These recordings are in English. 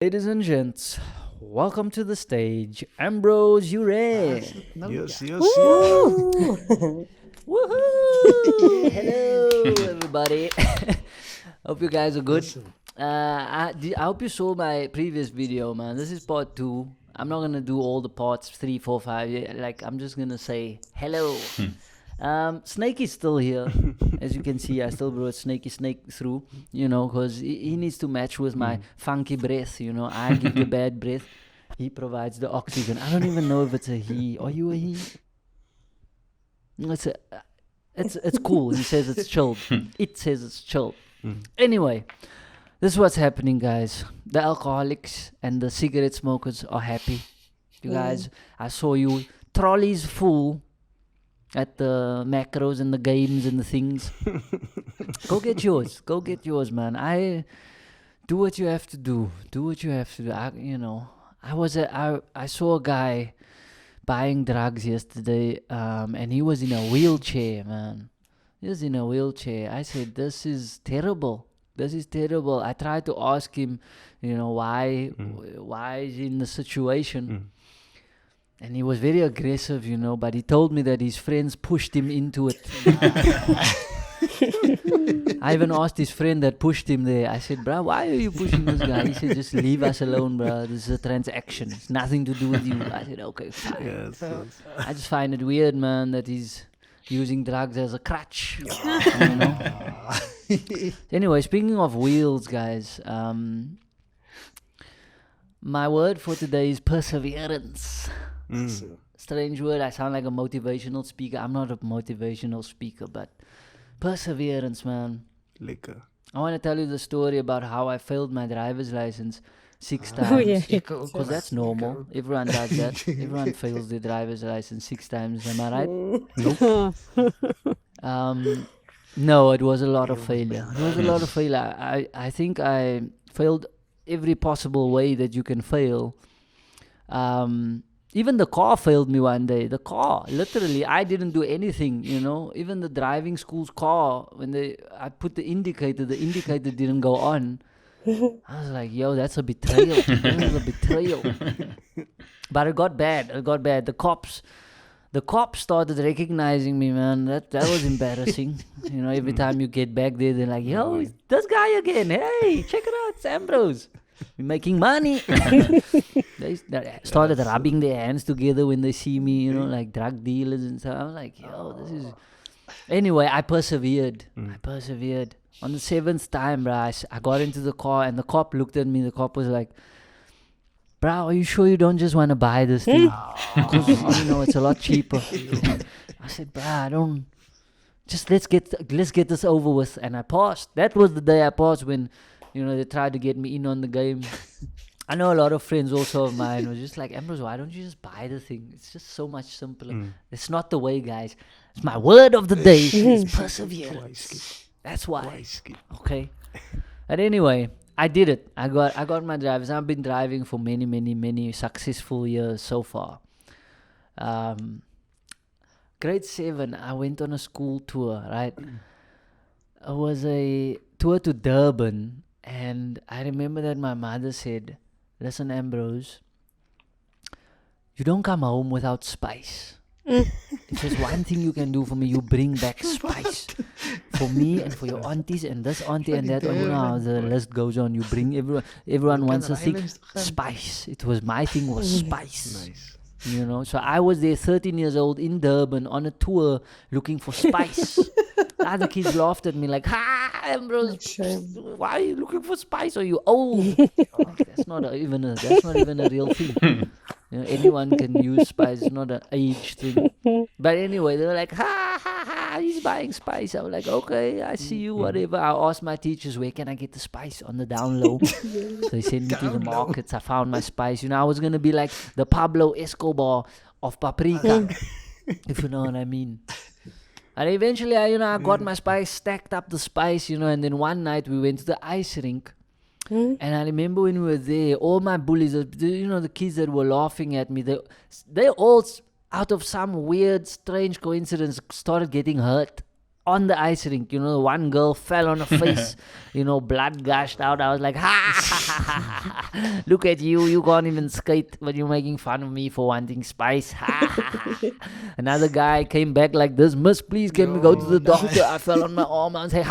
Ladies and gents, welcome to the stage, Ambrose Uren. Yes. Woohoo! Hello, everybody. Hope you guys are good. I hope you saw my previous video, man. This is part 2. I'm not gonna do all the parts 3, 4, 5. Like, I'm just gonna say hello. Snakey's still here. As you can see, I still brought Snake through, because he needs to match with my funky breath, I give the bad breath. He provides the oxygen. I don't even know if it's a he. Are you a he? It's cool. He says it's chilled. It says it's chilled. Anyway, this is what's happening, guys. The alcoholics and the cigarette smokers are happy. You guys, I saw you trolleys full at the macros and the games and the things. Go get yours. Go get yours, man. Do what you have to do. Do what you have to do. I saw a guy buying drugs yesterday, and he was in a wheelchair, man. He was in a wheelchair. I said, this is terrible. This is terrible. I tried to ask him, why is he in the situation? And he was very aggressive, but he told me that his friends pushed him into it. I even asked his friend that pushed him there. I said, bro, why are you pushing this guy? He said, just leave us alone, bro. This is a transaction. It's nothing to do with you. I said, okay, fine. Yes. I just find it weird, man, that he's using drugs as a crutch. Anyway, speaking of wheels, guys, my word for today is perseverance. Strange word. I sound like a motivational speaker. I'm not a motivational speaker, but perseverance, man. Lekker. I want to tell you the story about how I failed my driver's license 6 times. Oh, yeah. Because that's normal. Everyone does that. Everyone fails their driver's license 6 times. Am I right? Nope. No, it was a lot of failure. It was a lot of failure. I think I failed every possible way that you can fail. Even the car failed me one day. The car, literally, I didn't do anything, Even the driving school's car, I put the indicator didn't go on. I was like, yo, that's a betrayal. That was a betrayal. But it got bad. The cops started recognizing me, man. That was embarrassing. Every time you get back there, they're like, yo, it's this guy again. Hey, check it out, it's Ambrose. We're making money. They started rubbing their hands together when they see me, like drug dealers and stuff. I was like, yo, this is... Anyway, I persevered. On the 7th time, bro, I got into the car and the cop looked at me. The cop was like, bro, are you sure you don't just want to buy this thing? Because, it's a lot cheaper. I said, bro, I don't... Just let's get this over with. And I passed. That was the day I passed when... they tried to get me in on the game. I know a lot of friends also of mine was just like, Ambrose, why don't you just buy the thing? It's just so much simpler. It's not the way, guys. It's my word of the day. It's perseverance. That's why. Okay. But anyway, I did it. I got my drivers. I've been driving for many, many, many successful years so far. Grade 7, I went on a school tour, right? It was a tour to Durban. And I remember that my mother said, listen, Ambrose, you don't come home without spice. If there's one thing you can do for me, you bring back spice. For me and for your aunties and this auntie and that. How the list goes on. You bring everyone wants a thing. Spice. My thing was spice. Nice. So I was there 13 years old in Durban on a tour looking for spice. The other kids laughed at me like, Ambrose, why are you looking for spice? Are you old? That's not even a real thing. Anyone can use spice. It's not an age thing. But anyway, they were like, he's buying spice. I was like, okay, I see you, whatever. I asked my teachers, where can I get the spice on the down low? So they sent me to the markets. I found my spice. I was going to be like the Pablo Escobar of paprika, if you know what I mean. And eventually, I got my spice, stacked up the spice, and then one night we went to the ice rink. And I remember when we were there, all my bullies, the kids that were laughing at me, they all, out of some weird, strange coincidence, started getting hurt on the ice rink. You know, one girl fell on her face. You know, blood gushed out. I was like, ha, look at you. You can't even skate, but you're making fun of me for wanting spice. Another guy came back like this. Miss, please, can we go to the doctor? I fell on my arm. I was like,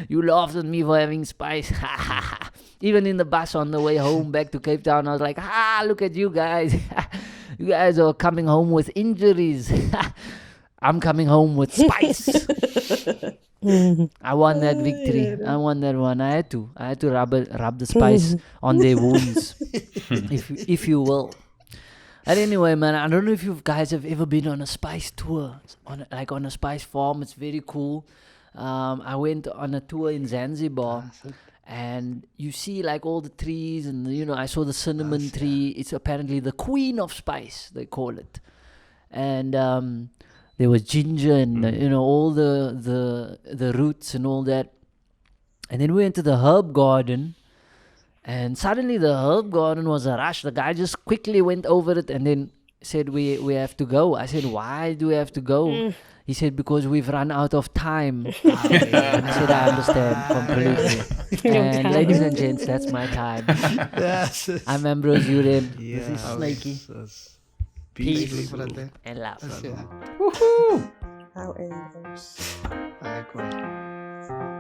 you laughed at me for having spice. Even in the bus on the way home back to Cape Town, I was like, look at you guys. You guys are coming home with injuries. I'm coming home with spice. I won that victory. I won that one. I had to rub the spice on their wounds, if you will. But anyway, man, I don't know if you guys have ever been on a spice tour, on a spice farm. It's very cool. I went on a tour in Zanzibar. And you see like all the trees, and you know, I saw the cinnamon tree. It's apparently the queen of spice, they call it. And there was ginger and you know, all the roots and all that. And then we went to the herb garden, and suddenly the herb garden was a rush. The guy just quickly went over it and then said, we have to go. I said, why do we have to go? He said, because we've run out of time. And I said, I understand completely. And ladies and gents, that's my time. Yes. I'm Ambrose Uren. Yeah. This is Snaky. Peace And love. Yeah. Woohoo! How Ambrose. Likewise.